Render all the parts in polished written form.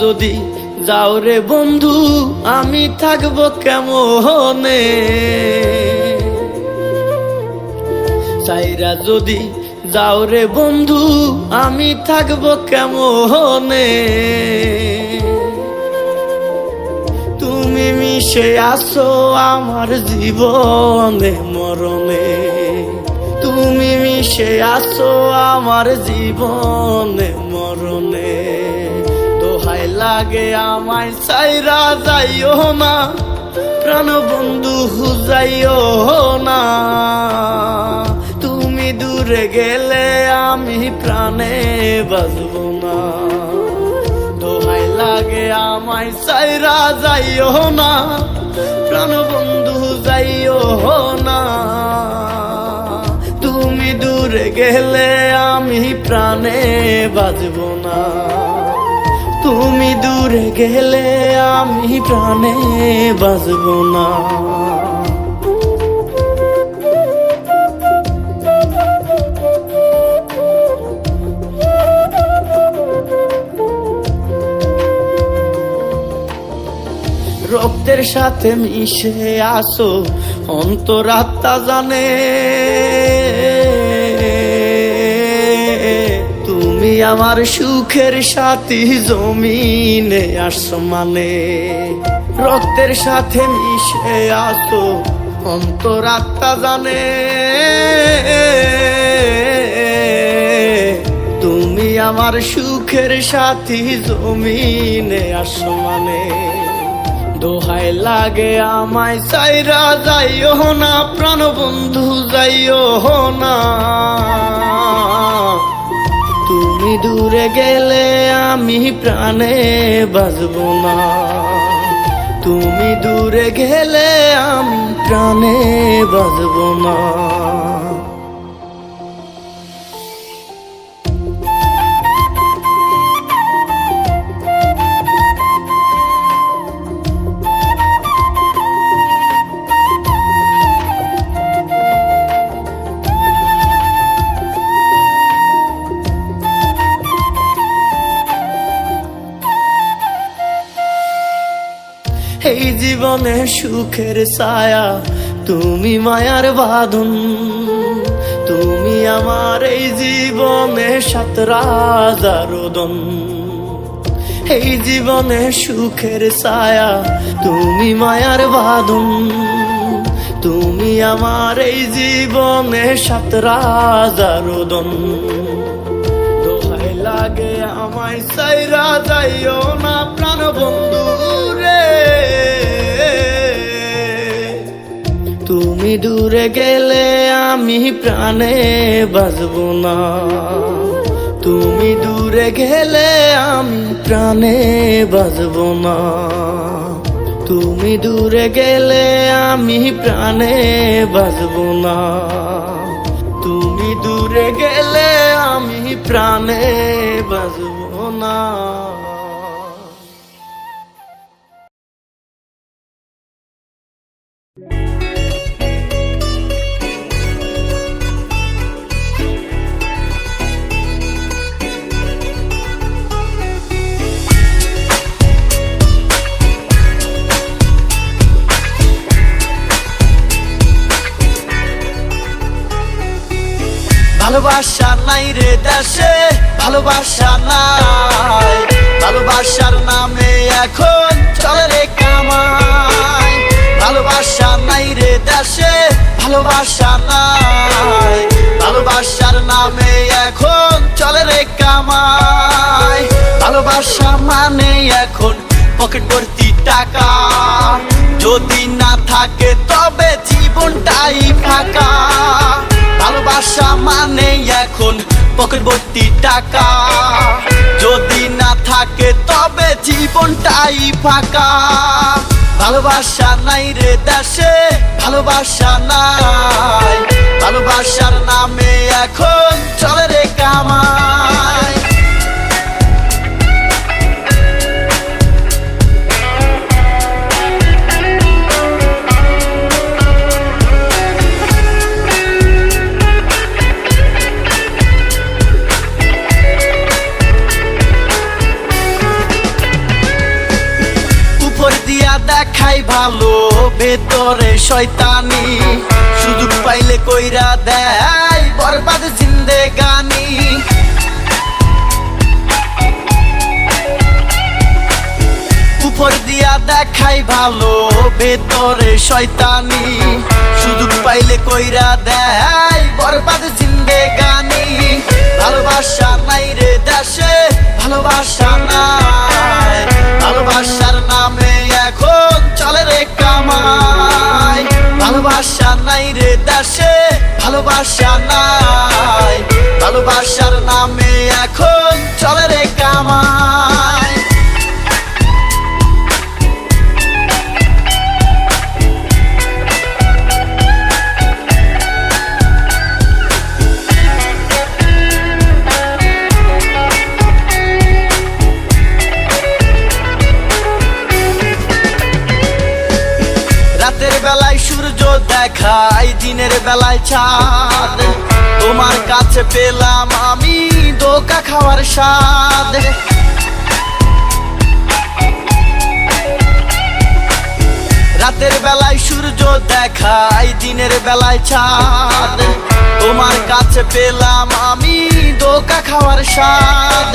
যদি যাও রে বন্ধু আমি থাকবো কেমনে, সাইরা যদি যাও রে বন্ধু আমি থাকবো কেমনে। তুমি মিশে আসো আমার জীবনে মরণে, তুমি মিশে আসো আমার জীবনে মরণে। দোহাই লাগে আমায় সাইরা যাইও না, প্রাণ বন্ধু যাইও না। তুমি দূরে গেলে আমি প্রাণে বাঁচবো না। দোহাই লাগে আমায় সাইরা যাইও না, প্রাণ বন্ধু যাইও না। তুমি দূরে গেলে আমি প্রাণে বাঁচবো না। তুমি দূরে গেলে আমি প্রাণে বাঁচবো না। রক্তের সাথে মিশে আসো অন্তরাত্মা জানে, তুমি আমার সুখের সাথী জমিনে আসমানে। রক্তের সাথে মিশে আসো অন্তরাত্মা জানে, তুমি আমার সুখের সাথী জমিনে আসমানে। দোহাই লাগে আমায় সাইরা যাইও না, প্রাণ বন্ধু যাইও না। তুমি দূরে গেলে আমি প্রাণে বাঁচবো না। তুমি দূরে গেলে আমি প্রাণে বাঁচবো না। এই জীবনে সুখের ছায়া তুমি মায়ার বাঁধন, তুমি আমার এই জীবনে সাত রাজার দন। এই জীবনে সুখের ছায়া তুমি মায়ার বাঁধন, তুমি আমার এই জীবনে সাত রাজার দন। দোহাই লাগে আমায় সাইরা যাইও না, প্রাণ বন্ধু রে। তুমি দূরে গেলে আমি প্রাণে বাঁচবো না। তুমি দূরে গেলে আমি প্রাণে বাঁচবো না। তুমি দূরে গেলে আমি প্রাণে বাঁচবো না। তুমি দূরে গেলে আমি প্রাণে বাঁচবো না। ভালোবাসা নাই রে দেশে, ভালোবাসা নাই। ভালোবাসার নামে এখন চলে রে কামাই। ভালোবাসা নাই রে দেশে, ভালোবাসা নাই। ভালোবাসার নামে এখন চলে রে কামাই। ভালোবাসা মানে এখন পকেট ভর্তি টাকা, যদি না থাকে তবে জীবনটাই ফাঁকা। ভালোবাসা মানে এখন পকেট ভর্তি টাকা, যদি না থাকে তবে জীবনটাই ফাঁকা। ভালোবাসা নাই রে দেশে, ভালোবাসা নাই। ভালোবাসার নামে এখন চলে রে কামাই। ভালো ভেতরে শয়তানি, সুযোগ পাইলে কইরা দেয় বরবাদ জিন্দেগানি। উপর দিয়া দেখাই ভালো ভেতরে শয়তানি, সুযোগ পাইলে কইরা দেয় বরবাদ জিন্দেগানি। ভালোবাসা নাই রে দেশে, ভালোবাসা নাই, ভালোবাসার নামে এখন চলে রে কামাই। ভালোবাসা নাই রে দেশে, ভালোবাসা নাই, ভালোবাসার নামে এখন চলে রে কামাই। রাতের বেলায় সূর্য দেখায়, দিনের বেলায় চাঁদ, তোমার কাছে পেলাম আমি ধোঁকা খাওয়ার স্বাদ। রাতের বেলায় সূর্য দেখায়, দিনের বেলায় চাঁদ, তোমার কাছে পেলাম আমি ধোঁকা খাওয়ার স্বাদ।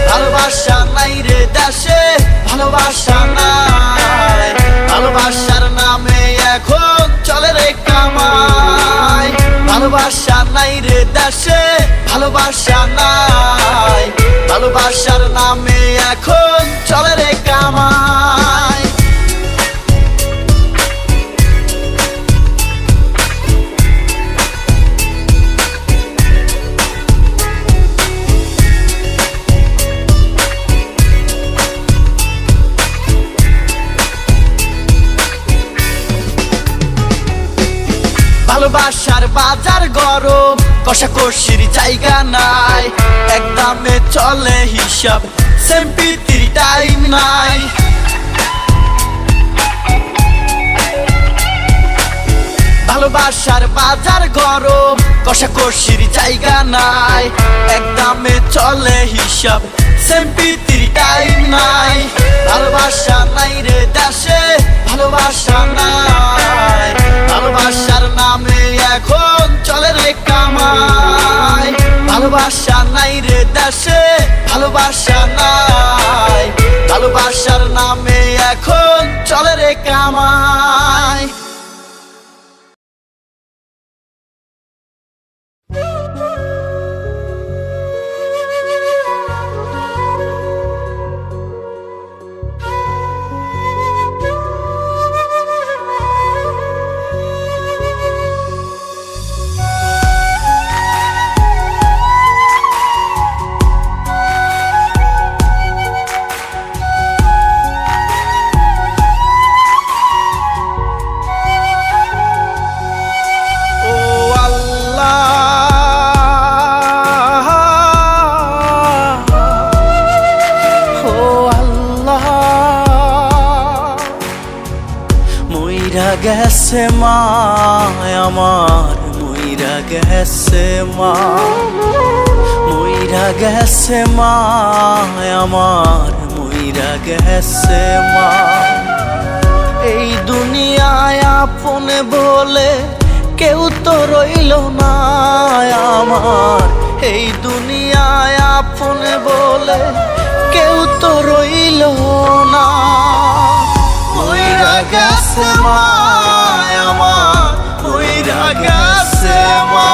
ভালোবাসা নাই রে দেশে, ভালোবাসা নাই, ভালোবাসার নামে এখন চলে রে কামাই। ভালোবাসা নাই রে দেশে, ভালোবাসা নাই, ভালোবাসার নামে এখন চলে রে কামাই। ভালোবাসার বাজার গরম, কষাকষির জায়গা নাই, একদমে চলে হিসাব, সেম্পিতির টাইম নাই। ভালোবাসার বাজার গরম, কষাকষির জায়গা নাই, একদমে চলে হিসাব, সেম্পিতির টাইম নাই। ভালোবাসা নাই রে দেশে, ভালোবাসা নাই, ভালোবাসার নামে এখন চলে রে কামাই। ভালোবাসা নাই রে দেশে, ভালোবাসা নাই, ভালোবাসার নামে এখন চলে রে কামাই। গেছে মা আমার, মইরা গেছে মা, মইরা গেছে মা আমার, মইরা গেছে মা। এই দুনিয়ায় আপন বলে কেউ তো রইল না আমার, এই দুনিয়ায় আপন বলে কেউ তো রইল না। মইরা গেছে মা আমার, মইরা গেছে মা,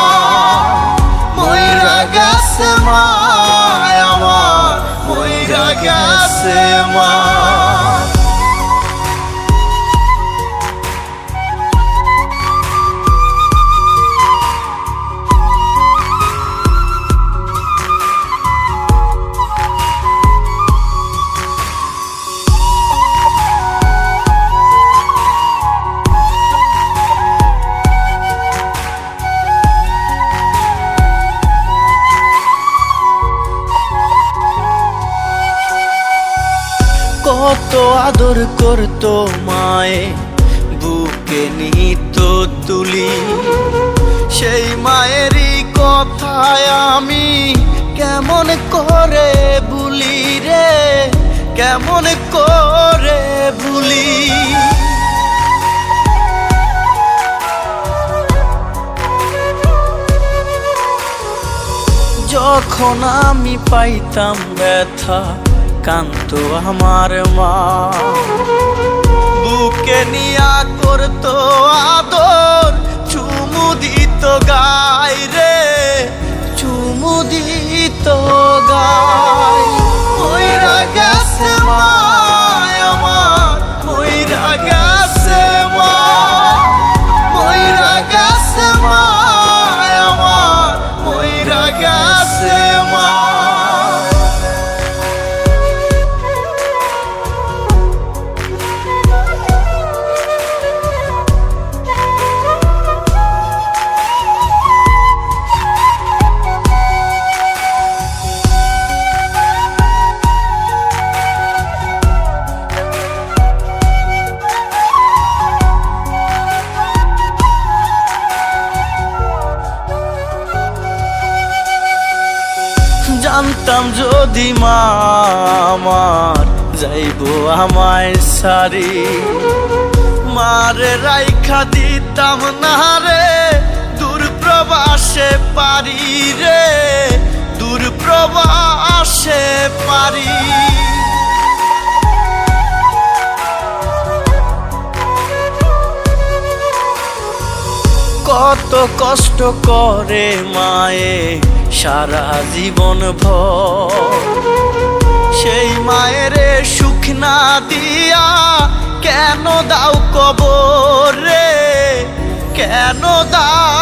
মইরা গেছে মা আমার, মইরা গেছে মা। কত আদর করতো মায়ে, বুকে নিত তুলি, সেই মায়েরই কথায় আমি কেমন করে ভুলি রে, কেমন করে ভুলি। যখন আমি পাইতাম ব্যথা কান্ত আমার মা, বুকে নিয়া করতো আদর, চুমু দিত গায় রে, চুমু দিত গায়। মইরা গেছে মা আমার, মইরা গেছে মা, মইরা গেছে মা আমার, মইরা গেছে মা। জানতাম যদি মা আমার যাইবো আমায় সারি, মারে রাইখা দিতাম না রে, দূর প্রবাসে পারি রে, দূর প্রবাসে পারি। কত কষ্ট করে মায়ে সারা জীবন ভর, সেই মায়ের সুখ না দিয়া কেন দাও কবর রে, কেন দাও